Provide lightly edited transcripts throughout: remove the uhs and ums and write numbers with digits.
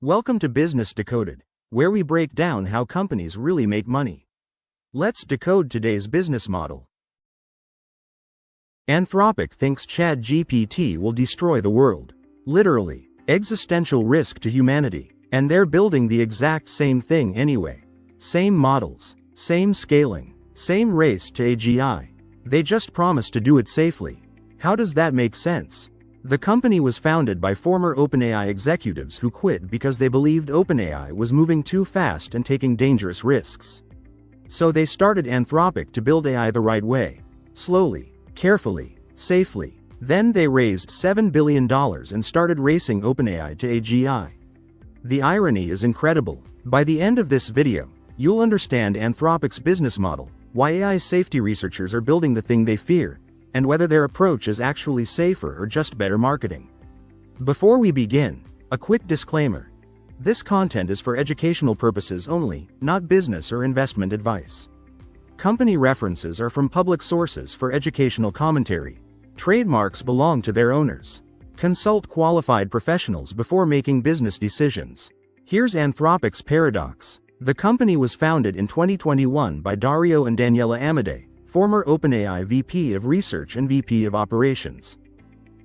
Welcome to Business Decoded, where we break down how companies really make money. Let's decode today's business model. Anthropic thinks ChatGPT will destroy the world. Literally, existential risk to humanity. And they're building the exact same thing anyway. Same models, same scaling, same race to AGI. They just promise to do it safely. How does that make sense? The company was founded by former OpenAI executives who quit because they believed OpenAI was moving too fast and taking dangerous risks. So they started Anthropic to build AI the right way. Slowly, carefully, safely. Then they raised $7 billion and started racing OpenAI to AGI. The irony is incredible. By the end of this video, you'll understand Anthropic's business model, why AI safety researchers are building the thing they fear, and whether their approach is actually safer or just better marketing. Before we begin, a quick disclaimer. This content is for educational purposes only, not business or investment advice. Company references are from public sources for educational commentary. Trademarks belong to their owners. Consult qualified professionals before making business decisions. Here's Anthropic's paradox. The company was founded in 2021 by Dario and Daniela Amodei, former OpenAI VP of Research and VP of Operations.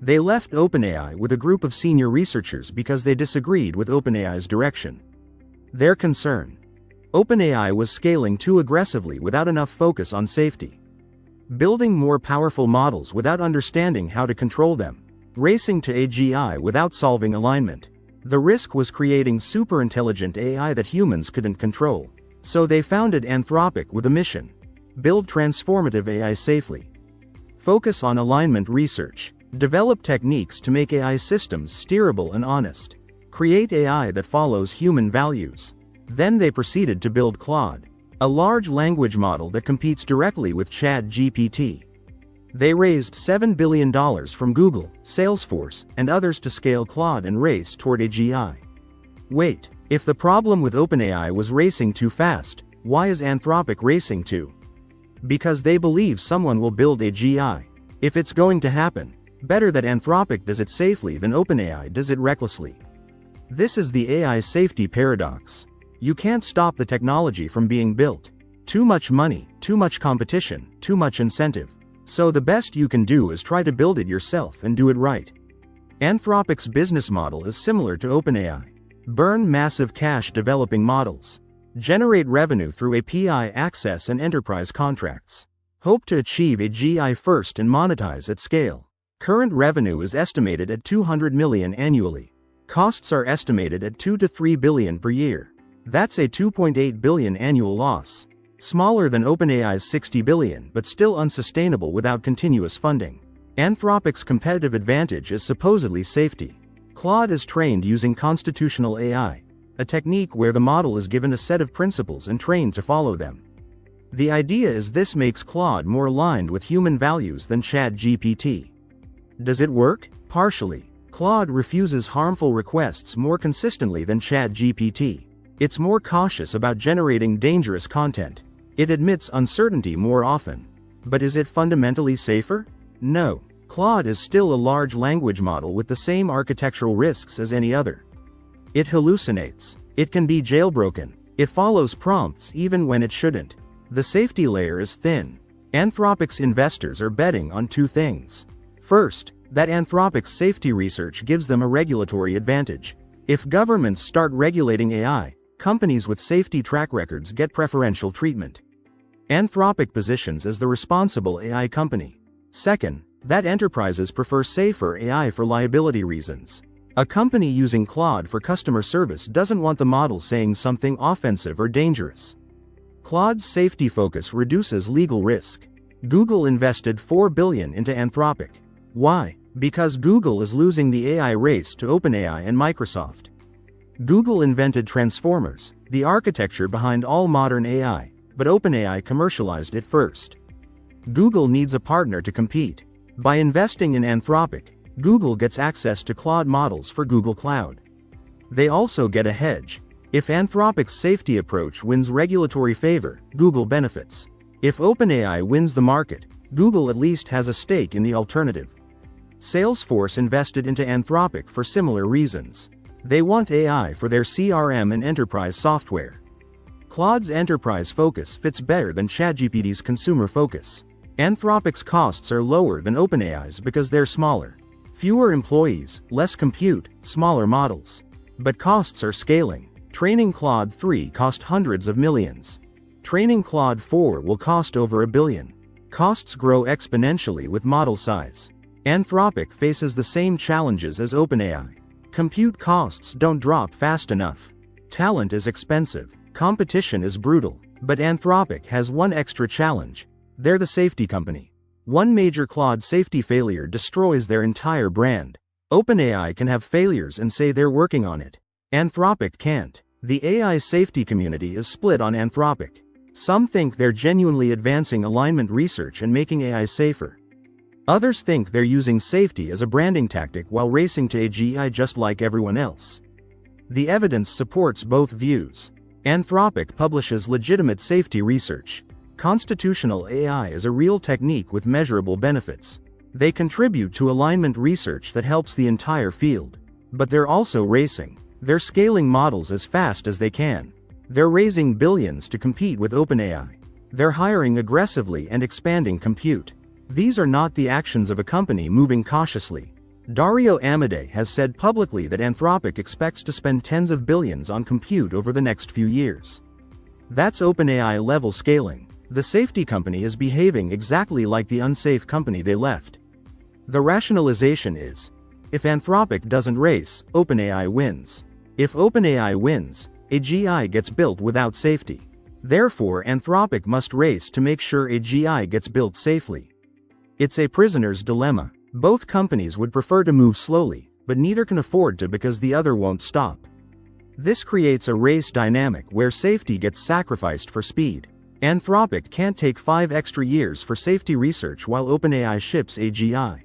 They left OpenAI with a group of senior researchers because they disagreed with OpenAI's direction. Their concern: OpenAI was scaling too aggressively without enough focus on safety. Building more powerful models without understanding how to control them. Racing to AGI without solving alignment. The risk was creating super-intelligent AI that humans couldn't control. So they founded Anthropic with a mission: build transformative AI safely. Focus on alignment research. Develop techniques to make AI systems steerable and honest. Create AI that follows human values. Then they proceeded to build Claude, a large language model that competes directly with ChatGPT. They raised $7 billion from Google, Salesforce, and others to scale Claude and race toward AGI. Wait, if the problem with OpenAI was racing too fast, why is Anthropic racing too? Because they believe someone will build AGI. If it's going to happen, better that Anthropic does it safely than OpenAI does it recklessly. This is the AI safety paradox. You can't stop the technology from being built. Too much money, too much competition, too much incentive. So the best you can do is try to build it yourself and do it right. Anthropic's business model is similar to OpenAI. Burn massive cash developing models. Generate revenue through API access and enterprise contracts. Hope to achieve AGI first and monetize at scale. Current revenue is estimated at $200 million annually. Costs are estimated at $2 to $3 billion per year. That's a $2.8 billion annual loss. Smaller than OpenAI's $60 billion, but still unsustainable without continuous funding. Anthropic's competitive advantage is supposedly safety. Claude is trained using constitutional AI, a technique where the model is given a set of principles and trained to follow them. The idea is this makes Claude more aligned with human values than ChatGPT. Does it work? Partially. Claude refuses harmful requests more consistently than ChatGPT. It's more cautious about generating dangerous content. It admits uncertainty more often. But is it fundamentally safer? No. Claude is still a large language model with the same architectural risks as any other. It hallucinates. It can be jailbroken. It follows prompts even when it shouldn't. The safety layer is thin. Anthropic's investors are betting on two things. First, that Anthropic's safety research gives them a regulatory advantage. If governments start regulating AI, companies with safety track records get preferential treatment. Anthropic positions as the responsible AI company. Second, that enterprises prefer safer AI for liability reasons. A company using Claude for customer service doesn't want the model saying something offensive or dangerous. Claude's safety focus reduces legal risk. Google invested $4 billion into Anthropic. Why? Because Google is losing the AI race to OpenAI and Microsoft. Google invented transformers, the architecture behind all modern AI, but OpenAI commercialized it first. Google needs a partner to compete. By investing in Anthropic, Google gets access to Claude models for Google Cloud. They also get a hedge. If Anthropic's safety approach wins regulatory favor, Google benefits. If OpenAI wins the market, Google at least has a stake in the alternative. Salesforce invested into Anthropic for similar reasons. They want AI for their CRM and enterprise software. Claude's enterprise focus fits better than ChatGPT's consumer focus. Anthropic's costs are lower than OpenAI's because they're smaller. Fewer employees, less compute, smaller models. But costs are scaling. Training Claude 3 cost hundreds of millions. Training Claude 4 will cost over $1 billion. Costs grow exponentially with model size. Anthropic faces the same challenges as OpenAI. Compute costs don't drop fast enough. Talent is expensive. Competition is brutal. But Anthropic has one extra challenge. They're the safety company. One major Claude safety failure destroys their entire brand. OpenAI can have failures and say they're working on it. Anthropic can't. The AI safety community is split on Anthropic. Some think they're genuinely advancing alignment research and making AI safer. Others think they're using safety as a branding tactic while racing to AGI just like everyone else. The evidence supports both views. Anthropic publishes legitimate safety research. Constitutional AI is a real technique with measurable benefits. They contribute to alignment research that helps the entire field. But they're also racing. They're scaling models as fast as they can. They're raising billions to compete with OpenAI. They're hiring aggressively and expanding compute. These are not the actions of a company moving cautiously. Dario Amodei has said publicly that Anthropic expects to spend tens of billions on compute over the next few years. That's OpenAI level scaling. The safety company is behaving exactly like the unsafe company they left. The rationalization is, if Anthropic doesn't race, OpenAI wins. If OpenAI wins, AGI gets built without safety. Therefore, Anthropic must race to make sure AGI gets built safely. It's a prisoner's dilemma. Both companies would prefer to move slowly, but neither can afford to because the other won't stop. This creates a race dynamic where safety gets sacrificed for speed. Anthropic can't take 5 extra years for safety research while OpenAI ships AGI.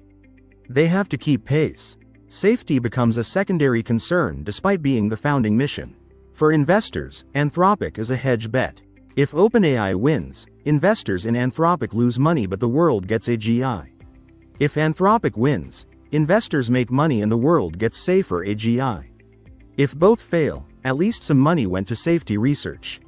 They have to keep pace. Safety becomes a secondary concern despite being the founding mission. For investors, Anthropic is a hedge bet. If OpenAI wins, investors in Anthropic lose money but the world gets AGI. If Anthropic wins, investors make money and the world gets safer AGI. If both fail, at least some money went to safety research.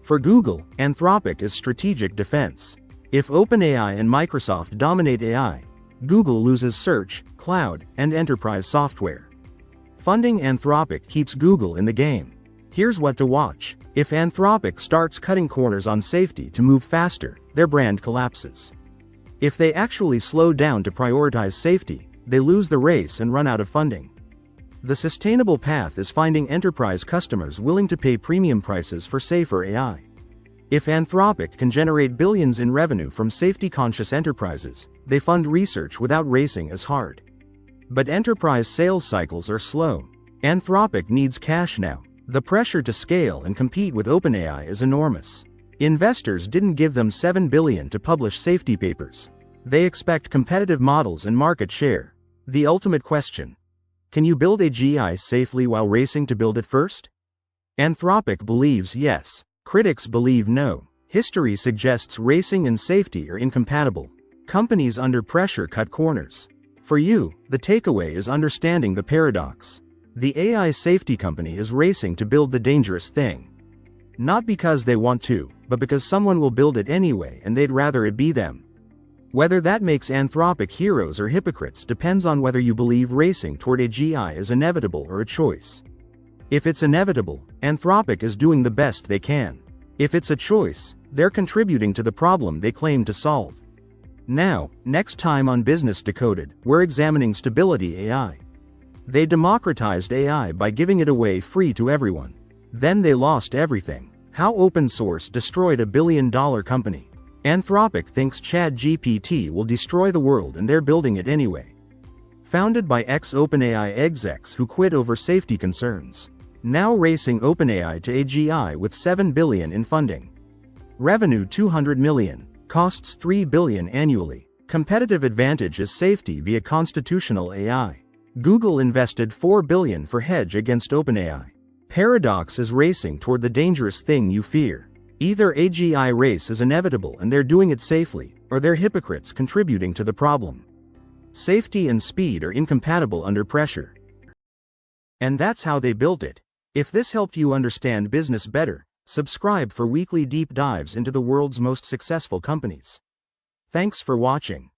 For Google, Anthropic is strategic defense. If OpenAI and Microsoft dominate AI, Google loses search, cloud, and enterprise software. Funding Anthropic keeps Google in the game. Here's what to watch. If Anthropic starts cutting corners on safety to move faster, their brand collapses. If they actually slow down to prioritize safety, they lose the race and run out of funding. The sustainable path is finding enterprise customers willing to pay premium prices for safer AI. If Anthropic can generate billions in revenue from safety-conscious enterprises, they fund research without racing as hard. But enterprise sales cycles are slow. Anthropic needs cash now. The pressure to scale and compete with OpenAI is enormous. Investors didn't give them $7 billion to publish safety papers. They expect competitive models and market share. The ultimate question: can you build AGI safely while racing to build it first? Anthropic believes yes. Critics believe no. History suggests racing and safety are incompatible. Companies under pressure cut corners. For you, the takeaway is understanding the paradox. The AI safety company is racing to build the dangerous thing. Not because they want to, but because someone will build it anyway and they'd rather it be them. Whether that makes Anthropic heroes or hypocrites depends on whether you believe racing toward AGI is inevitable or a choice. If it's inevitable, Anthropic is doing the best they can. If it's a choice, they're contributing to the problem they claim to solve. Now, next time on Business Decoded, we're examining Stability AI. They democratized AI by giving it away free to everyone. Then they lost everything. How open source destroyed a billion-dollar company. Anthropic thinks ChatGPT will destroy the world and they're building it anyway. Founded by ex-OpenAI execs who quit over safety concerns. Now racing OpenAI to AGI with $7 billion in funding. Revenue $200 million. Costs $3 billion annually. Competitive advantage is safety via constitutional AI. Google invested $4 billion for hedge against OpenAI. Paradox is racing toward the dangerous thing you fear. Either AGI race is inevitable and they're doing it safely, or they're hypocrites contributing to the problem. Safety and speed are incompatible under pressure. And that's how they built it. If this helped you understand business better, subscribe for weekly deep dives into the world's most successful companies. Thanks for watching.